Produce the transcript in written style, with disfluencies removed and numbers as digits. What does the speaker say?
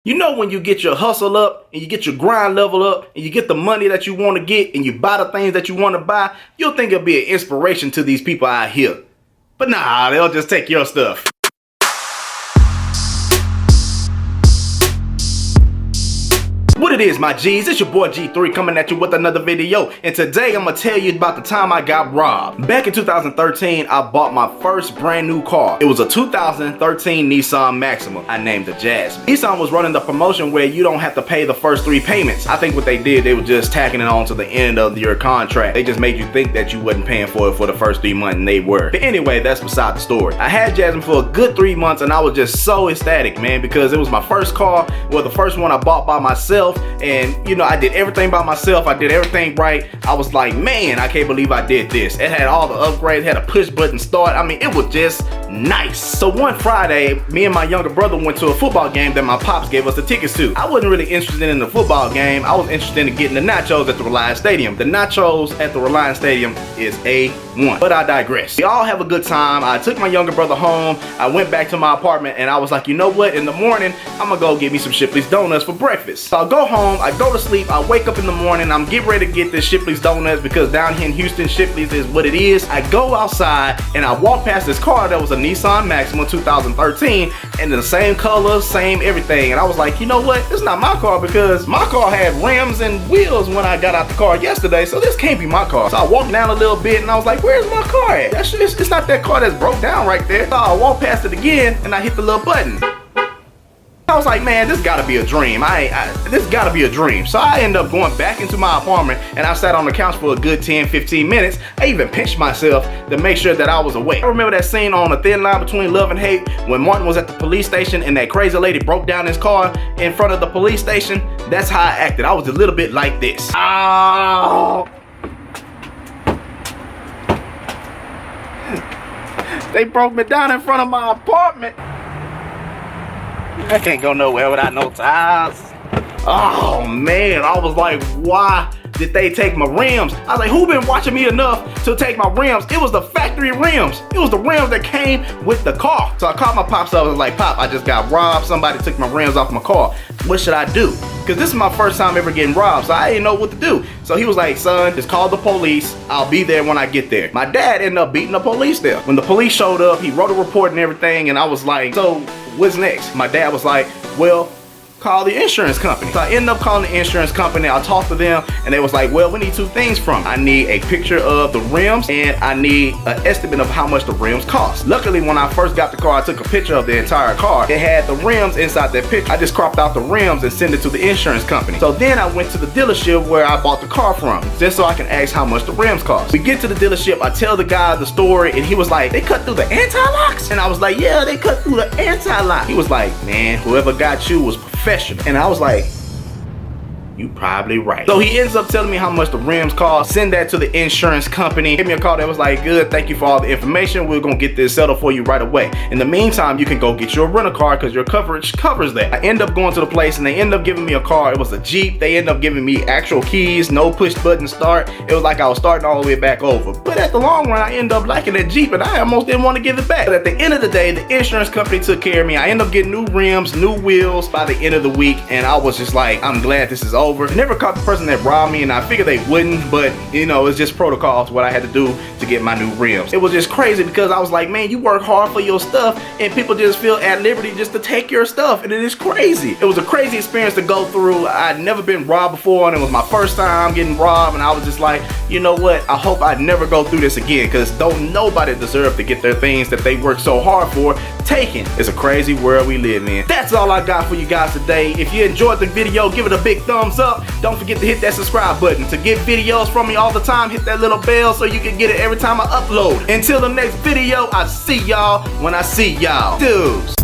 You know when you get your hustle up and you get your grind level up and you get the money that you want to get and you buy the things that you want to buy, you'll think it'll be an inspiration to these people out here. But nah, they'll just take your stuff. What it is, my G's, it's your boy Gthree coming at you with another video, and today I'm gonna tell you about the time I got robbed. Back in 2013, I bought my first brand new car. It was a 2013 Nissan Maxima. I named it Jasmine. Nissan was running the promotion where you don't have to pay the first 3 payments. I think what they did, they were just tacking it on to the end of your contract. They just made you think that you wasn't paying for it for the first 3 months, and they were. But anyway, that's beside the story. I had Jasmine for a good 3 months, and I was just so ecstatic, man, because it was my first car, well, the first one I bought by myself. And you know, I did everything by myself. I did everything right. I was like, man, I can't believe I did this. It had all the upgrades, had a push button start. I mean, it was just nice. So one Friday, me and my younger brother went to a football game that my pops gave us the tickets to. I wasn't really interested in the football game. I was interested in getting the nachos at the Reliance Stadium. The nachos at the Reliance Stadium is A1. But I digress. We all have a good time. I took my younger brother home. I went back to my apartment and I was like, you know what? In the morning, I'm gonna go get me some Shipley's Donuts for breakfast. So I'll go home, I go to sleep, I wake up in the morning, I'm getting ready to get this Shipley's Donuts because down here in Houston, Shipley's is what it is. I go outside and I walk past this car that was a Nissan Maxima 2013 and the same color, same everything. And I was like, you know what? This is not my car because my car had rims and wheels when I got out the car yesterday, so this can't be my car. So I walked down a little bit and I was like, where's my car at? It's not that car that's broke down right there. So I walked past it again and I hit the little button. I was like, man, this gotta be a dream. This gotta be a dream. So I ended up going back into my apartment and I sat on the couch for a good 10-15 minutes. I even pinched myself to make sure that I was awake. I remember that scene on A Thin Line Between Love and Hate when Martin was at the police station and that crazy lady broke down his car in front of the police station. That's how I acted. I was a little bit like this. Oh. They broke me down in front of my apartment. I can't go nowhere without no tires. Oh man, I was like, why did they take my rims? I was like, who been watching me enough to take my rims? It was the factory rims. It was the rims that came with the car. So I called my pops up. I was like, Pop, I just got robbed. Somebody took my rims off my car. What should I do? Because this is my first time ever getting robbed, so I didn't know what to do. So he was like, son, just call the police. I'll be there when I get there. My dad ended up beating the police there. When the police showed up, he wrote a report and everything, and I was like, so what's next? My dad was like, well, call the insurance company. So I ended up calling the insurance company. I talked to them and they was like, well, we need 2 things from. I need a picture of the rims and I need an estimate of how much the rims cost. Luckily, when I first got the car, I took a picture of the entire car. It had the rims inside that picture. I just cropped out the rims and sent it to the insurance company. So then I went to the dealership where I bought the car from, just so I can ask how much the rims cost. We get to the dealership, I tell the guy the story and he was like, they cut through the anti-locks? And I was like, yeah, they cut through the anti-lock. He was like, man, whoever got you was professional. And I was like, you probably right. So he ends up telling me how much the rims cost. Send that to the insurance company. Give me a call that was like, good, thank you for all the information. We're gonna get this settled for you right away. In the meantime, you can go get your rental car because your coverage covers that. I end up going to the place and they end up giving me a car. It was a Jeep. They end up giving me actual keys, no push button start. It was like I was starting all the way back over. But at the long run, I end up liking that Jeep and I almost didn't want to give it back. But at the end of the day, the insurance company took care of me. I end up getting new rims, new wheels by the end of the week. And I was just like, I'm glad this is over. I never caught the person that robbed me and I figured they wouldn't, but you know, it's just protocols what I had to do to get my new rims. It was just crazy because I was like, man, you work hard for your stuff and people just feel at liberty just to take your stuff, and it is crazy. It was a crazy experience to go through. I'd never been robbed before and it was my first time getting robbed, and I was just like, you know what, I hope I never go through this again because don't nobody deserve to get their things that they work so hard for taken. It's a crazy world we live in. That's all I got for you guys today. If you enjoyed the video, give it a big thumbs up. Don't forget to hit that subscribe button. To get videos from me all the time, hit that little bell so you can get it every time I upload. Until the next video, I'll see y'all when I see y'all. Dudes.